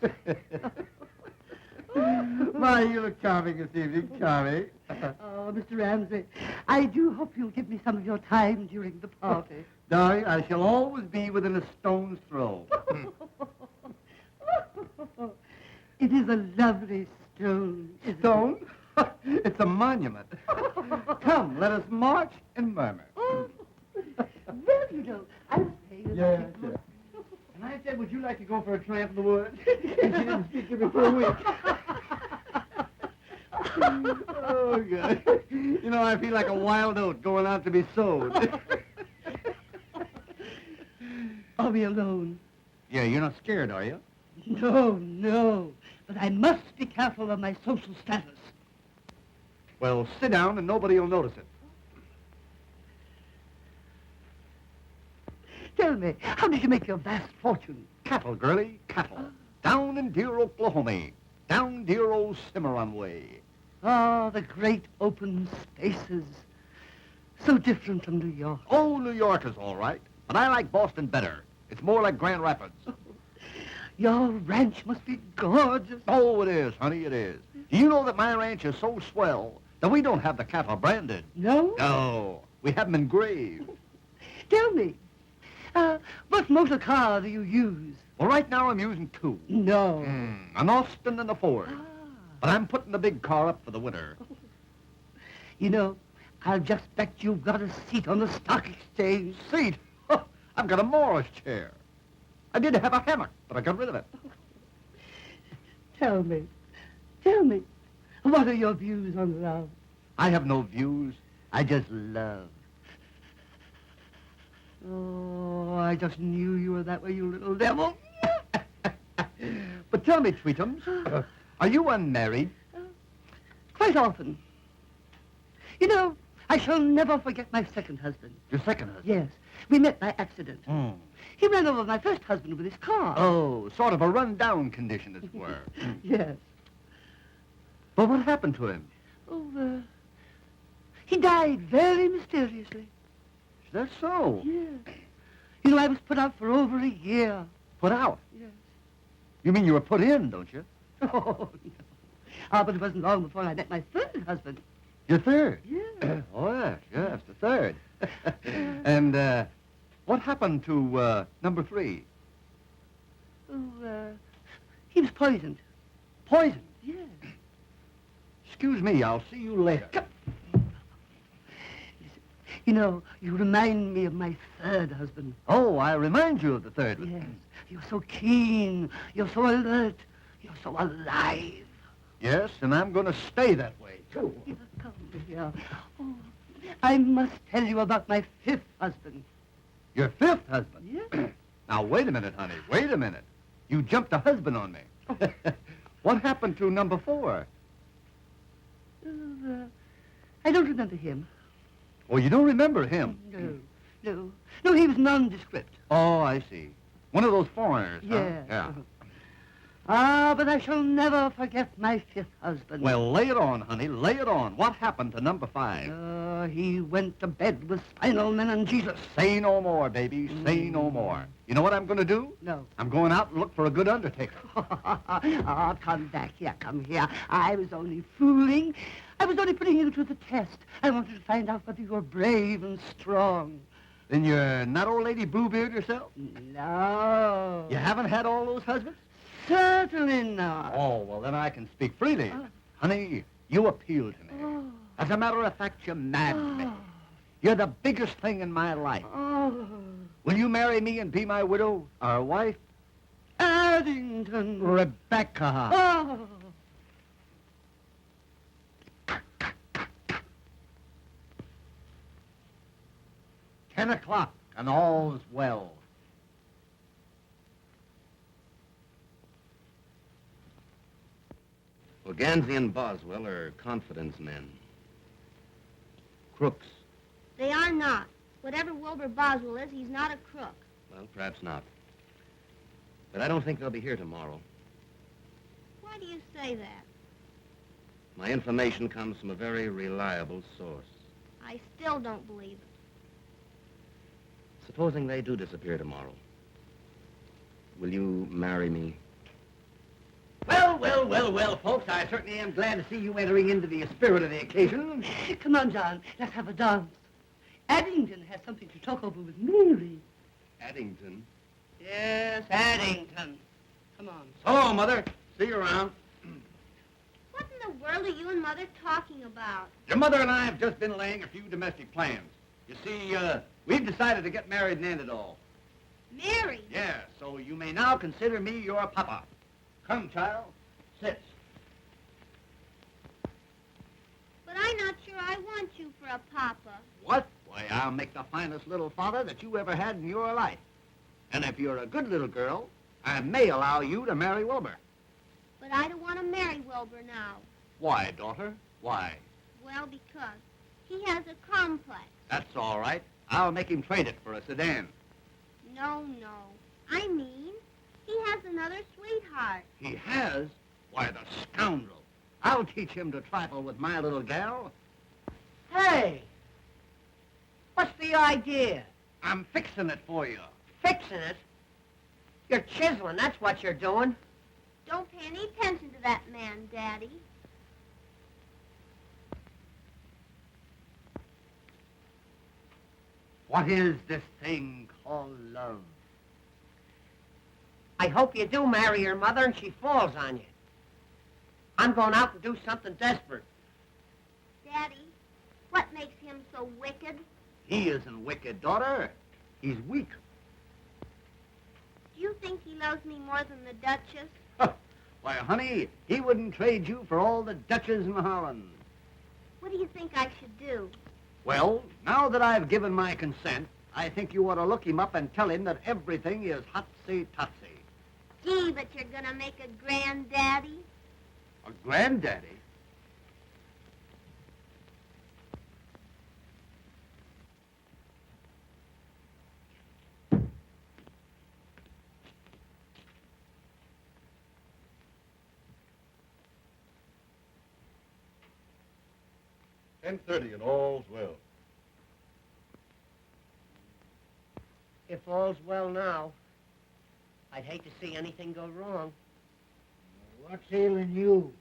Why, you look charming this evening, charming. Oh, Mr. Ramsey, I do hope you'll give me some of your time during the party. Darling, I shall always be within a stone's throw. It is a lovely stone. Stone? It's a monument. Come, let us march and murmur. Well, you know, I was paying Yeah, sure. And I said, would you like to go for a tramp in the woods? And she didn't speak to me for a week. Oh, God. You know, I feel like a wild oat going out to be sowed. Are we alone? Yeah, you're not scared, are you? No, no. But I must be careful of my social status. Well, sit down and nobody will notice it. Tell me, how did you make your vast fortune? Cattle, girlie, cattle. Down in dear Oklahoma. Down dear old Cimarron way. Ah, the great open spaces. So different from New York. Oh, New York is all right. But I like Boston better. It's more like Grand Rapids. Your ranch must be gorgeous. Oh, it is, honey, it is. Do you know that my ranch is so swell that we don't have the cattle branded? No? No, we have them engraved. Tell me, what motor car do you use? Well, right now I'm using two. No. An Austin and a Ford. But I'm putting the big car up for the winter. You know, I'll just bet you've got a seat on the stock exchange. Seat? Oh, I've got a Morris chair. I did have a hammock, but I got rid of it. Tell me, what are your views on love? I have no views. I just love. Oh, I just knew you were that way, you little devil. But tell me, Tweetums, are you unmarried? Quite often. You know, I shall never forget my second husband. Your second husband? Yes, we met by accident. Mm. He ran over my first husband with his car. Oh, sort of a run-down condition, as it were. Yes. But what happened to him? Oh, he died very mysteriously. Is that so? Yes. You know, I was put out for over a year. Put out? Yes. You mean you were put in, don't you? Oh, no. Ah, but it wasn't long before I met my third husband. Your third? Yes. Oh, yes, the third. And, what happened to, number 3? Oh, he was poisoned. Poison? Yes. Excuse me, I'll see you later. You know, you remind me of my third husband. Oh, I remind you of the third one. Yes. You're so keen. You're so alert. You're so alive. Yes, and I'm going to stay that way, too. Here, come here. Oh, I must tell you about my fifth husband. Your fifth husband? Yes. Now, wait a minute, honey. Wait a minute. You jumped a husband on me. What happened to number 4? I don't remember him. Oh, you don't remember him? No, he was nondescript. Oh, I see. One of those foreigners, huh? Yes. Yeah. Ah, but I shall never forget my fifth husband. Well, lay it on, honey. Lay it on. What happened to number 5? He went to bed with spinal meningitis. Say no more, baby. Say no more. You know what I'm going to do? No. I'm going out and look for a good undertaker. Oh, come back here, come here. I was only fooling. I was only putting you to the test. I wanted to find out whether you were brave and strong. Then you're not old lady Bluebeard yourself? No. You haven't had all those husbands? Certainly not. Oh, well, then I can speak freely. Honey, you appeal to me. Oh. As a matter of fact, you madden me. You're the biggest thing in my life. Oh. Will you marry me and be my widow, our wife? Addington. Rebecca. Oh. $10 and all's well. Well, Ganzy and Boswell are confidence men. Crooks. They are not. Whatever Wilbur Boswell is, he's not a crook. Well, perhaps not. But I don't think they'll be here tomorrow. Why do you say that? My information comes from a very reliable source. I still don't believe it. Supposing they do disappear tomorrow, will you marry me? Well, folks, I certainly am glad to see you entering into the spirit of the occasion. Come on, John, let's have a dance. Addington has something to talk over with Mary. Addington? Yes, Addington. Come on. Hello, Mother. See you around. What in the world are you and Mother talking about? Your mother and I have just been laying a few domestic plans. You see, we've decided to get married and end it all. Mary? Yeah, so you may now consider me your papa. Come, child. Sit. But I'm not sure I want you for a papa. What? Why, I'll make the finest little father that you ever had in your life. And if you're a good little girl, I may allow you to marry Wilbur. But I don't want to marry Wilbur now. Why, daughter? Why? Well, because he has a complex. That's all right. I'll make him trade it for a sedan. No. I mean, he has another sweetheart. He has? Why, the scoundrel. I'll teach him to trifle with my little gal. Hey! What's the idea? I'm fixing it for you. Fixing it? You're chiseling, that's what you're doing. Don't pay any attention to that man, Daddy. What is this thing called love? I hope you do marry your mother and she falls on you. I'm going out and do something desperate. Daddy, what makes him so wicked? He isn't wicked, daughter. He's weak. Do you think he loves me more than the Duchess? Why, honey, he wouldn't trade you for all the Dutches in Howland. What do you think I should do? Well, now that I've given my consent, I think you ought to look him up and tell him that everything is hotsy-totsy. Gee, but you're gonna make a granddaddy? A granddaddy? $10:30 and all's well. If all's well now, I'd hate to see anything go wrong. What's ailing you?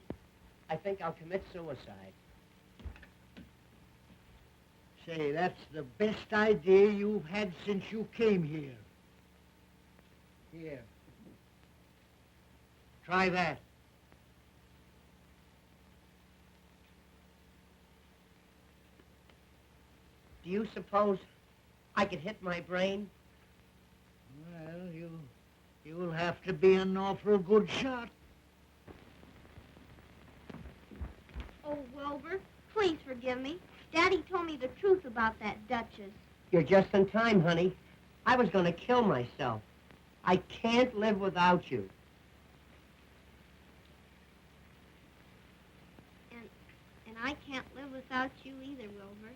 I think I'll commit suicide. Say, that's the best idea you've had since you came here. Here. Try that. Do you suppose I could hit my brain? Well, You'll have to be an awful good shot. Oh, Wilbur, please forgive me. Daddy told me the truth about that Duchess. You're just in time, honey. I was going to kill myself. I can't live without you. And I can't live without you either, Wilbur.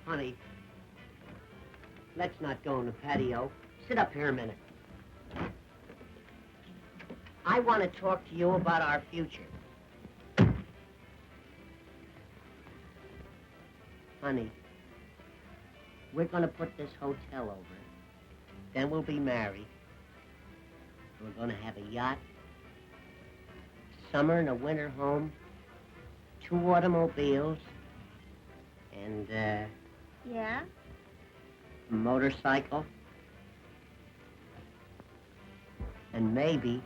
Honey, let's not go in the patio. Sit up here a minute. I want to talk to you about our future. Honey, we're going to put this hotel over. Then we'll be married. We're going to have a yacht, summer and a winter home, 2 automobiles, and, Yeah? a motorcycle, and maybe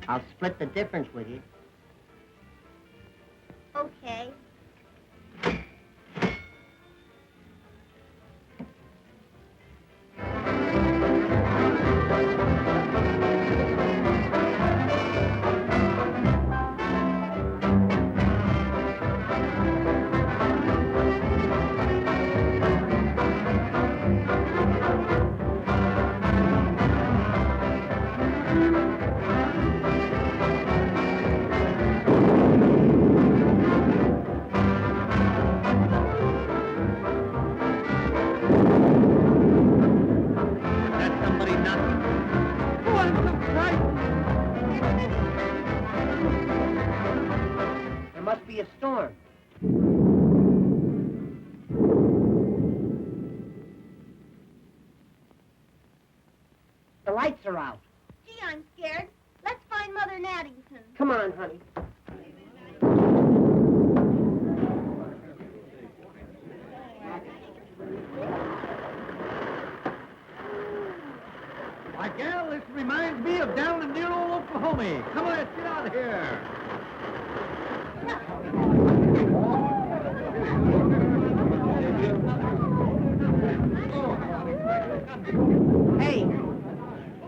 I'll split the difference with you. Okay. Be a storm. The lights are out. Gee, I'm scared. Let's find Mother in Addington. Come on, honey. Why, gal, this reminds me of down in dear old Oklahoma. Come on, let's get out of here. Hey,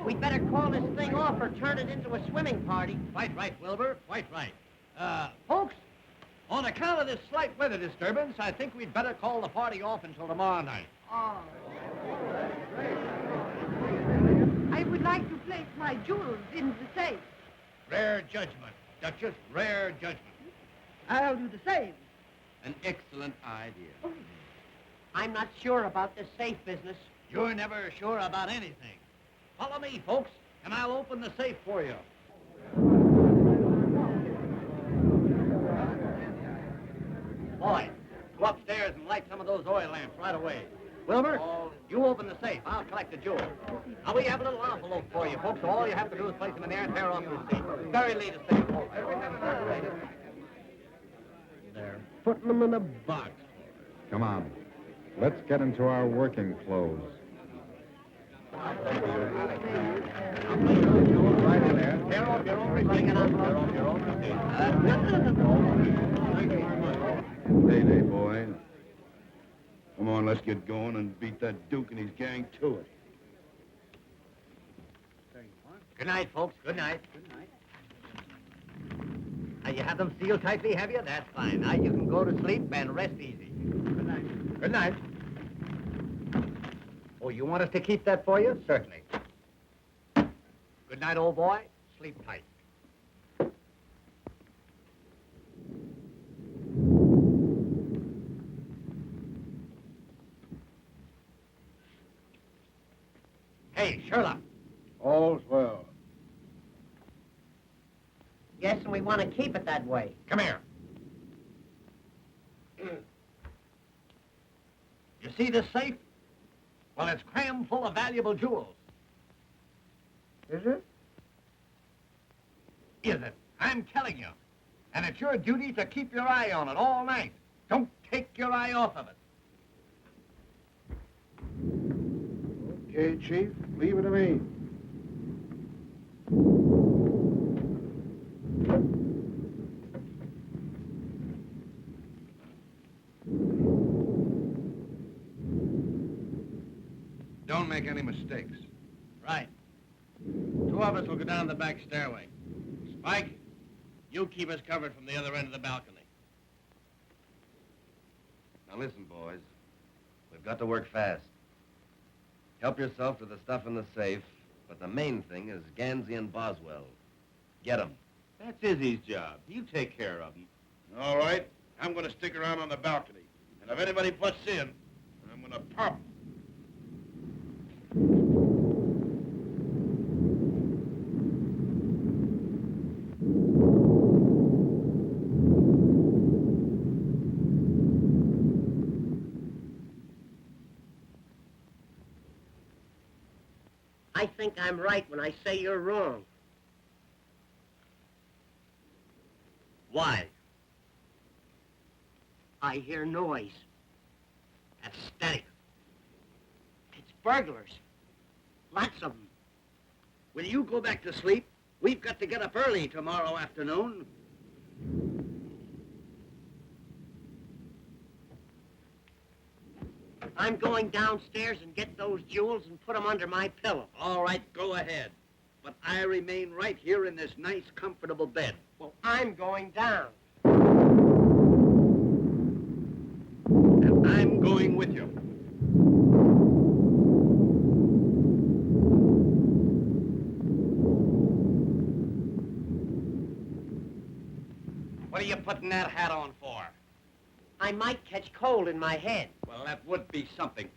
we'd better call this thing off or turn it into a swimming party. Quite right, Wilbur, quite right. Folks, on account of this slight weather disturbance, I think we'd better call the party off until tomorrow night. Oh. I would like to place my jewels in the safe. Rare judgment, Duchess, rare judgment. I'll do the same. An excellent idea. I'm not sure about this safe business. You're never sure about anything. Follow me, folks, and I'll open the safe for you. Boy, go upstairs and light some of those oil lamps right away. Wilbur, you open the safe. I'll collect the jewels. Now, we have a little envelope for you, folks, so all you have to do is place them in there and tear off the receipt. Very latest thing. They're putting them in a box. Come on. Let's get into our working clothes. Right in there. Tear off your own receipt. Tear off your own receipt. Day, boy. Come on, let's get going and beat that Duke and his gang to it. Good night, folks. Good night. Good night. Now, you have them sealed tightly, have you? That's fine. Now you can go to sleep and rest easy. Good night. Good night. Oh, you want us to keep that for you? Certainly. Good night, old boy. Sleep tight. Hey, Sherlock. All's well. Yes, and we want to keep it that way. Come here. You see this safe? Well, it's crammed full of valuable jewels. Is it? Is it? I'm telling you. And it's your duty to keep your eye on it all night. Don't take your eye off of it. Okay, Chief, leave it to me. Don't make any mistakes. Right. Two of us will go down the back stairway. Spike, you keep us covered from the other end of the balcony. Now listen, boys. We've got to work fast. Help yourself to the stuff in the safe, but the main thing is Ganzy and Boswell. Get 'em. That's Izzy's job. You take care of him. All right, I'm going to stick around on the balcony. And if anybody butts in, I'm going to pop 'em. I think I'm right when I say you're wrong. Why? I hear noise. That's static. It's burglars. Lots of them. Will you go back to sleep? We've got to get up early tomorrow afternoon. I'm going downstairs and get those jewels and put them under my pillow. All right, go ahead. But I remain right here in this nice, comfortable bed. Well, I'm going down. And I'm going with you. What are you putting that hat on for? I might catch cold in my head. Well, that would be something.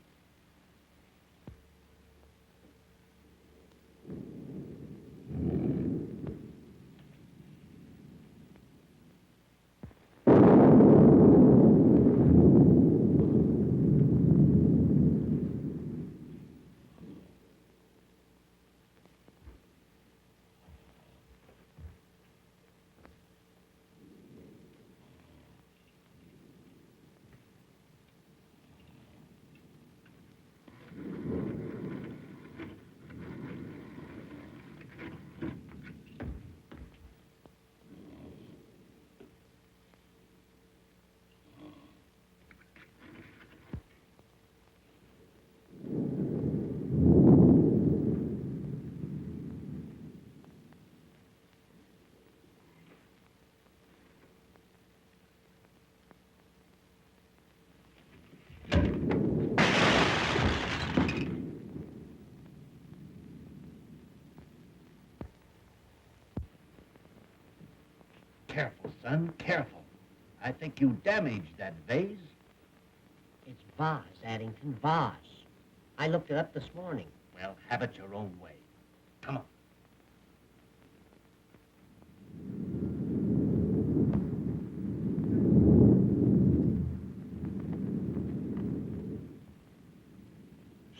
Careful, son, careful. I think you damaged that vase. It's vase, Addington, vase. I looked it up this morning. Well, have it your own way. Come on.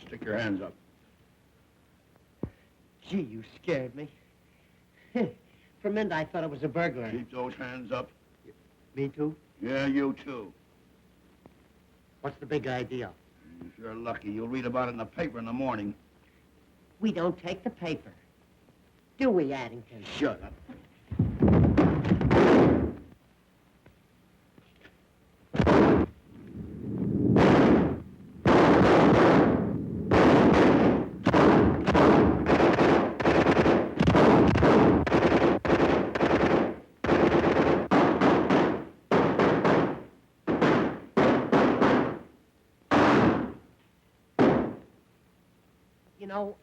Stick your hands up. Gee, you scared me. For a minute, I thought it was a burglar. Keep those hands up. Me too? Yeah, you too. What's the big idea? If you're lucky, you'll read about it in the paper in the morning. We don't take the paper. Do we, Addington? Shut up. You know,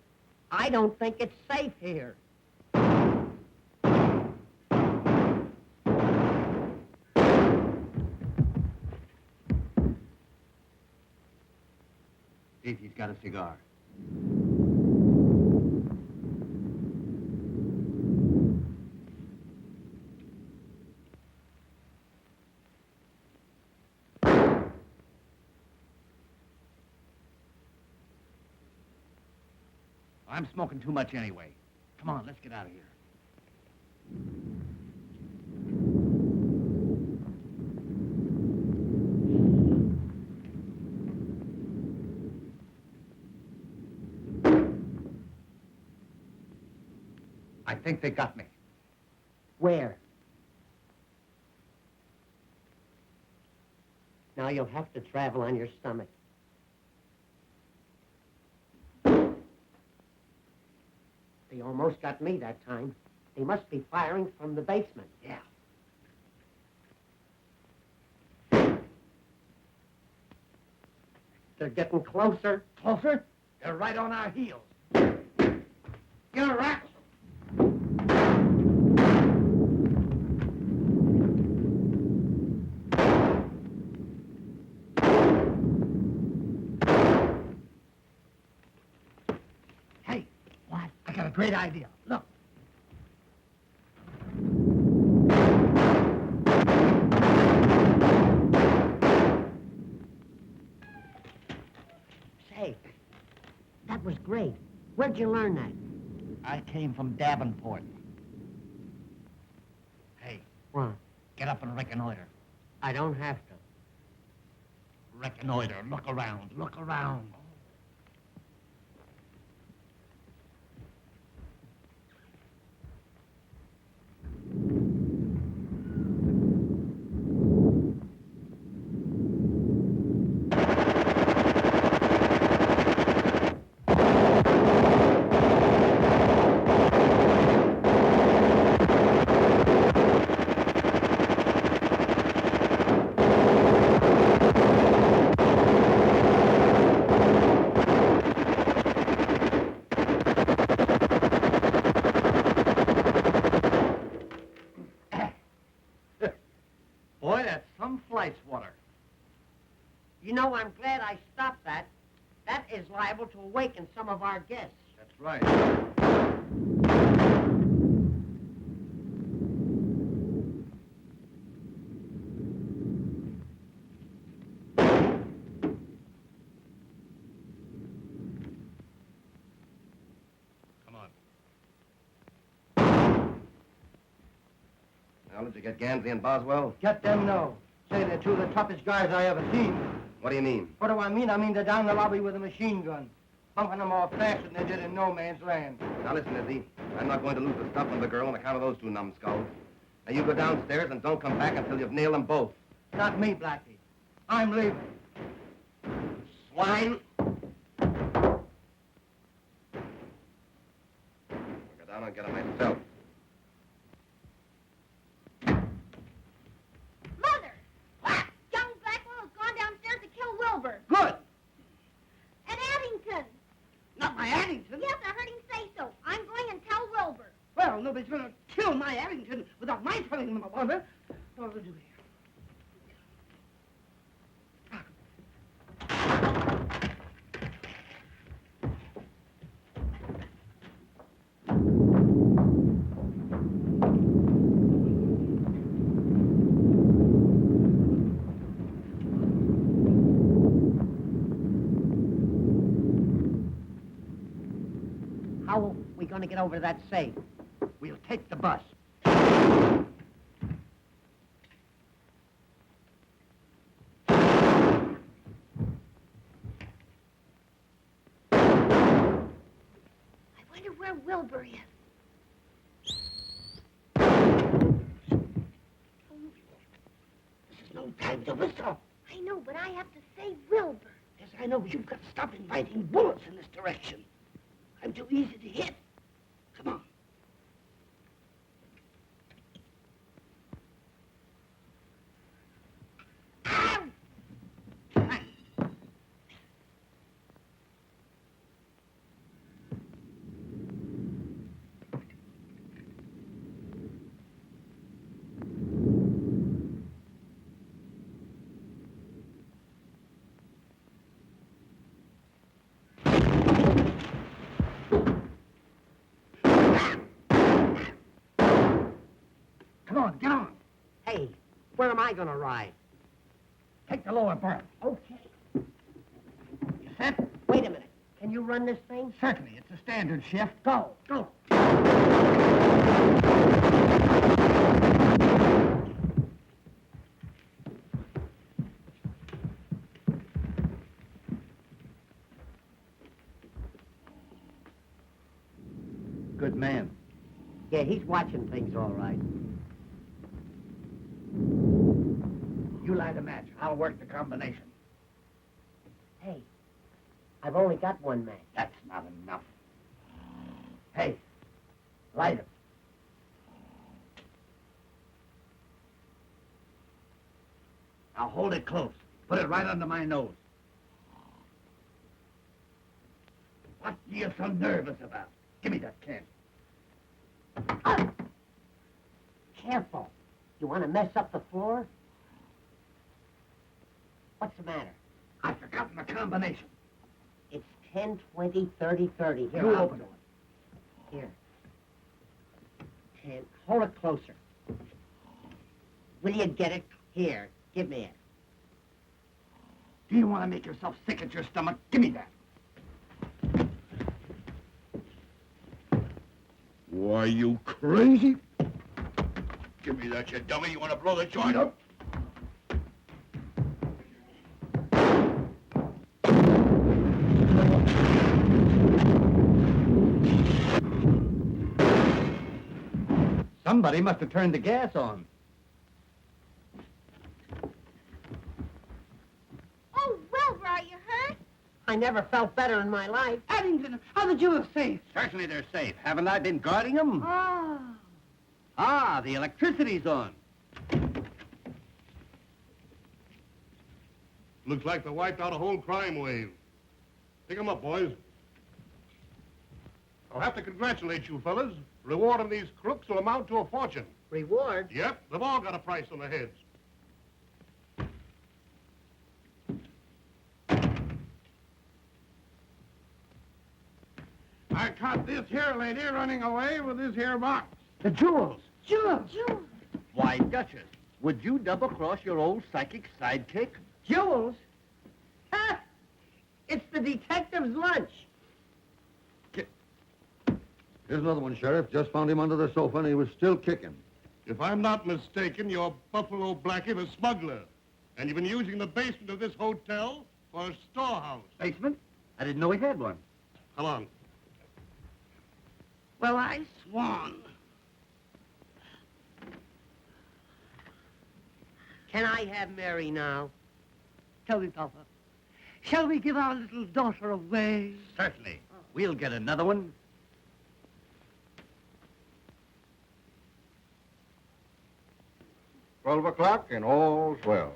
I don't think it's safe here. See if he's got a cigar. I'm smoking too much anyway. Come on, let's get out of here. I think they got me. Where? Now you'll have to travel on your stomach. They almost got me that time. They must be firing from the basement. Yeah. They're getting closer. Closer? They're right on our heels. Get a rat. Hey, what? I got a great idea. Look. Say, that was great. Where'd you learn that? I came from Davenport. Hey, What? get up and reconnoiter. I don't have to. Reconnoiter. Look around. Look around. Boy, that's some flight swatter. You know, I'm glad I stopped that. That is liable to awaken some of our guests. That's right. Come on. Now, did you get Ganzy and Boswell? Get them, no. Say they're two of the toughest guys I ever seen. What do you mean? What do I mean? I mean they're down the lobby with a machine gun. Bumping them off faster than they did in no man's land. Now, listen, Izzy. I'm not going to lose the stuff on the girl on account of those two numbskulls. Now, you go downstairs and don't come back until you've nailed them both. Not me, Blackie. I'm leaving. Swine! I'll go down and get them myself. Mother! What? Young Blackwell has gone downstairs to kill Wilbur. Good. At Addington. Not my Addington. Yes, I heard him say so. I'm going and tell Wilbur. Well, nobody's going to kill my Addington without my telling them about it. What will do here? How are we going to get over to that safe? We'll take the bus. I wonder where Wilbur is. This is no time to whistle. I know, but I have to save Wilbur. Yes, I know, but you've got to stop inviting bullets in this direction. I'm too easy to hit. Come on. Come on, get on. Hey, where am I going to ride? Take the lower berth. Okay. You set? Wait a minute. Can you run this thing? Certainly, it's a standard shift. Go. Go. Good man. Yeah, he's watching things all right. You light a match. I'll work the combination. Hey, I've only got one match. That's not enough. Hey, light it. Now hold it close. Put it right under my nose. What are you so nervous about? Give me that can. Careful. You want to mess up the floor? What's the matter? I've forgotten the combination. It's 10, 20, 30, 30. Here, You I'll open do it. Here. 10. Hold it closer. Will you get it? Here. Give me it. Do you want to make yourself sick at your stomach? Give me that. Why, you crazy? Give me that, you dummy. You want to blow the joint up? Somebody must have turned the gas on. Oh, Wilbur, are you hurt? I never felt better in my life. Addington, how the jewels safe? Certainly they're safe. Haven't I been guarding them? Ah. Ah, the electricity's on. Looks like they wiped out a whole crime wave. Pick 'em up, boys. I'll have to congratulate you fellas. Reward of these crooks will amount to a fortune. Reward? Yep, they've all got a price on their heads. I caught this here lady running away with this here box. The jewels. Jewels. Why, Duchess, would you double-cross your old psychic sidekick? Jewels? Ha! It's the detective's lunch. Here's another one, Sheriff. Just found him under the sofa, and he was still kicking. If I'm not mistaken, you're Buffalo Blackie, the smuggler. And you've been using the basement of this hotel for a storehouse. Basement? I didn't know he had one. Come on. Well, I swan. Can I have Mary now? Tell me, Papa, shall we give our little daughter away? Certainly. We'll get another one. $12 o'clock, and all's well.